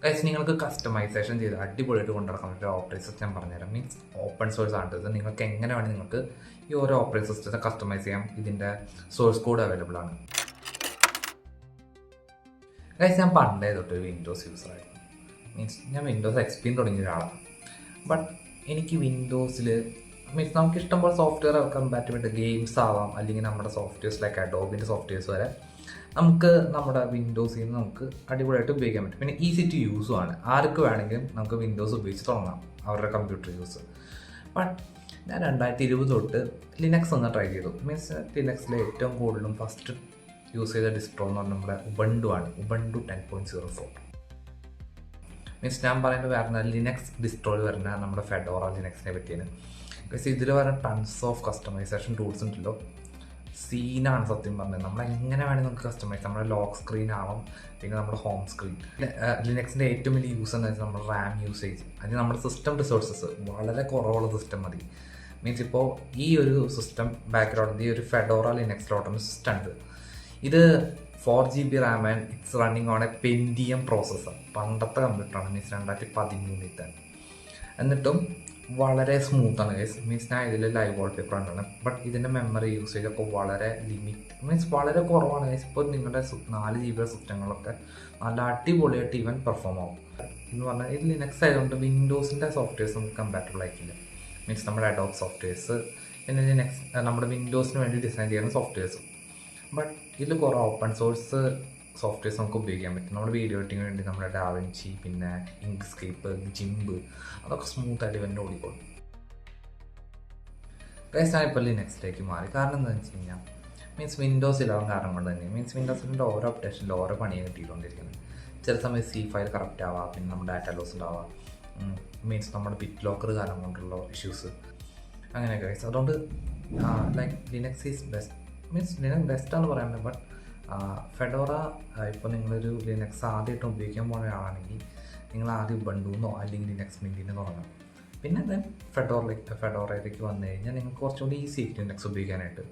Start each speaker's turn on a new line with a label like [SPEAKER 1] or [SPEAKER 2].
[SPEAKER 1] Guys നിങ്ങൾക്ക് customisation ചെയ്ത് അടിപൊളിയായിട്ട് കൊണ്ടുനടക്കാൻ പറ്റിയ ഓപ്പറേറ്റിംഗ് സിസ്റ്റം പറഞ്ഞുതരാം. മീൻസ് ഓപ്പൺ സോഴ്സ് ആണ് ഇത്. നിങ്ങൾക്ക് എങ്ങനെ വേണമെങ്കിൽ നിങ്ങൾക്ക് ഈ ഓരോ ഓപ്പറേറ്റിംഗ് സിസ്റ്റത്തെ കസ്റ്റമൈസ് ചെയ്യാം. ഇതിൻ്റെ സോഴ്സ് കോഡ് അവൈലബിൾ ആണ്. ഗൈസ് ഞാൻ പണ്ടേ തൊട്ട് വിൻഡോസ് യൂസറായിരുന്നു. മീൻസ് ഞാൻ വിൻഡോസ് എക്സ്പീരിയൻ തുടങ്ങിയ ഒരാളാണ്. ബട്ട് എനിക്ക് വിൻഡോസിൽ മീൻസ് നമുക്ക് ഇഷ്ടംപോലെ സോഫ്റ്റ്വെയർ കമ്പാറ്റബിലിറ്റി ഗെയിംസ് ആവാം, അല്ലെങ്കിൽ നമ്മുടെ സോഫ്റ്റ്വെയർസ് ലൈക്ക് അഡോബിൻ്റെ സോഫ്റ്റ്വെയർസ് വരെ നമുക്ക് നമ്മുടെ വിൻഡോസിൽ നിന്ന് നമുക്ക് അടിപൊളിയായിട്ട് ഉപയോഗിക്കാൻ പറ്റും. പിന്നെ ഈസി ടു യൂസും ആണ്. ആർക്ക് വേണമെങ്കിലും നമുക്ക് വിൻഡോസ് ഉപയോഗിച്ച് തുടങ്ങാം അവരുടെ കമ്പ്യൂട്ടർ യൂസ്. ബട്ട് ഞാൻ 2020 തൊട്ട് ലിനക്സ് ഒന്ന് ട്രൈ ചെയ്തു. മീൻസ് ലിനക്സിലെ ഏറ്റവും കൂടുതലും ഫസ്റ്റ് യൂസ് ചെയ്ത ഡിസ്ട്രോ എന്ന് പറഞ്ഞാൽ നമ്മുടെ ഉബണ്ടു ആണ്. ഉബണ്ടു 10.04. മീൻസ് ഞാൻ പറയുന്നത് വരുന്ന ലിനക്സ് ഡിസ്ട്രോയിൽ വരുന്ന നമ്മുടെ ഫെഡോറ ലിനക്സിനെ പറ്റിയാണ്. മീൻസ് ഇതിൽ വരുന്ന ടൺസ് ഓഫ് കസ്റ്റമൈസേഷൻ ടൂൾസ് ഉണ്ടല്ലോ, സീനാണ് സത്യം പറഞ്ഞത്. നമ്മൾ എങ്ങനെ വേണമെങ്കിൽ നമുക്ക് കസ്റ്റമൈസ്, നമ്മുടെ ലോക്ക് സ്ക്രീൻ ആവാം, പിന്നെ നമ്മുടെ ഹോം സ്ക്രീൻ. ലിനക്സിൻ്റെ ഏറ്റവും വലിയ യൂസ് എന്ന് വെച്ചാൽ നമ്മുടെ റാം യൂസേജ്. അതിന് നമ്മുടെ സിസ്റ്റം റിസോഴ്സസ് വളരെ കുറവുള്ള സിസ്റ്റം മതി. മീൻസ് ഇപ്പോൾ ഈ ഒരു സിസ്റ്റം ബാക്ക്ഗ്രൗണ്ട് ഈ ഒരു ഫെഡോറ ലിനക്സിലോട്ടൊരു സിസ്റ്റം ഉണ്ട്. ഇത് 4 GB Ram and it's running on A Pentium processor. പണ്ടത്തെ കമ്പ്യൂട്ടറാണ്. മീൻസ് 2013 എന്നിട്ടും വളരെ സ്മൂത്താണ് ഗൈസ്. മീൻസ് ഞാൻ ഇതിൽ ലൈവ് വാൾപേപ്പർ ഉണ്ടാണ്. ബട്ട് ഇതിൻ്റെ മെമ്മറി യൂസേജ് ഒക്കെ വളരെ ലിമിറ്റ്, മീൻസ് വളരെ കുറവാണ് ഗൈസ്. ഇപ്പോൾ നിങ്ങളുടെ 4 GB സിസ്റ്റങ്ങളൊക്കെ നല്ല അടിപൊളിയായിട്ട് ഈവൻ പെർഫോം ആവും എന്ന് പറഞ്ഞാൽ ഇത് ലിനക്സ് ആയതുകൊണ്ട് വിൻഡോസിൻ്റെ സോഫ്റ്റ്വെയർസ് നമുക്ക് കമ്പാറ്റബിൾ ആയിട്ടില്ല. മീൻസ് നമ്മുടെ അഡോബ് സോഫ്റ്റ്വെയർസ്, പിന്നെ ലിനക്സ് നമ്മുടെ വിൻഡോസിന് വേണ്ടി ഡിസൈൻ ചെയ്യുന്ന സോഫ്റ്റ്വെയർസും. ബട്ട് ഇതിൽ കുറേ ഓപ്പൺ സോഴ്സ് സോഫ്റ്റ്വെയർസ് നമുക്ക് ഉപയോഗിക്കാൻ പറ്റും. നമ്മുടെ വീഡിയോ എഡിറ്റിങ്ങിന് വേണ്ടി നമ്മുടെ ഡാവിൻചി, പിന്നെ ഇങ്ക്സ്കേപ്പ്, ജിംബ്, അതൊക്കെ സ്മൂത്തായിട്ട് ഇവൻ്റെ ഓടിക്കോളും. ഗൈസ് ഞാൻ ഇപ്പോൾ ലിനക്സിലേക്ക് മാറി. കാരണം എന്താണെന്ന് വെച്ച് കഴിഞ്ഞാൽ മീൻസ് വിൻഡോസ് ഇല്ലാത്ത കാരണം കൊണ്ട് തന്നെ മീൻസ് വിൻഡോസിൻ്റെ ഓരോ അപ്ഡേഷനിൽ ഓരോ പണിയാണ് കിട്ടിയിട്ടുകൊണ്ടിരിക്കുന്നത്. ചില സമയത്ത് C ഫയൽ കറക്റ്റ് ആവാം, പിന്നെ നമ്മുടെ ഡാറ്റ ലോസ് ഉണ്ടാവാം, മീൻസ് നമ്മുടെ ബിറ്റ് ലോക്കർ കാരണം കൊണ്ടുള്ള ഇഷ്യൂസ്, അങ്ങനെയൊക്കെ ഗൈസ്. അതുകൊണ്ട് like Linux is best. Means Linux ബെസ്റ്റാന്ന് പറയുന്നത്. ബട്ട് ഫെഡോറ ഇപ്പോൾ നിങ്ങളൊരു ലിനക്സ് ആദ്യമായിട്ട് ഉപയോഗിക്കാൻ പോകുന്ന ആളാണെങ്കിൽ നിങ്ങൾ ആദ്യം ഉബണ്ടുന്നോ അല്ലെങ്കിൽ ലിനക്സ് മിൻറ്റിന്ന് തുടങ്ങണം. പിന്നെ ദെൻ ഫെഡോറയിലേക്ക് വന്നു കഴിഞ്ഞാൽ നിങ്ങൾക്ക് കുറച്ചുകൂടി ഈസി ആയിരിക്കും ലിനക്സ് ഉപയോഗിക്കാനായിട്ട്.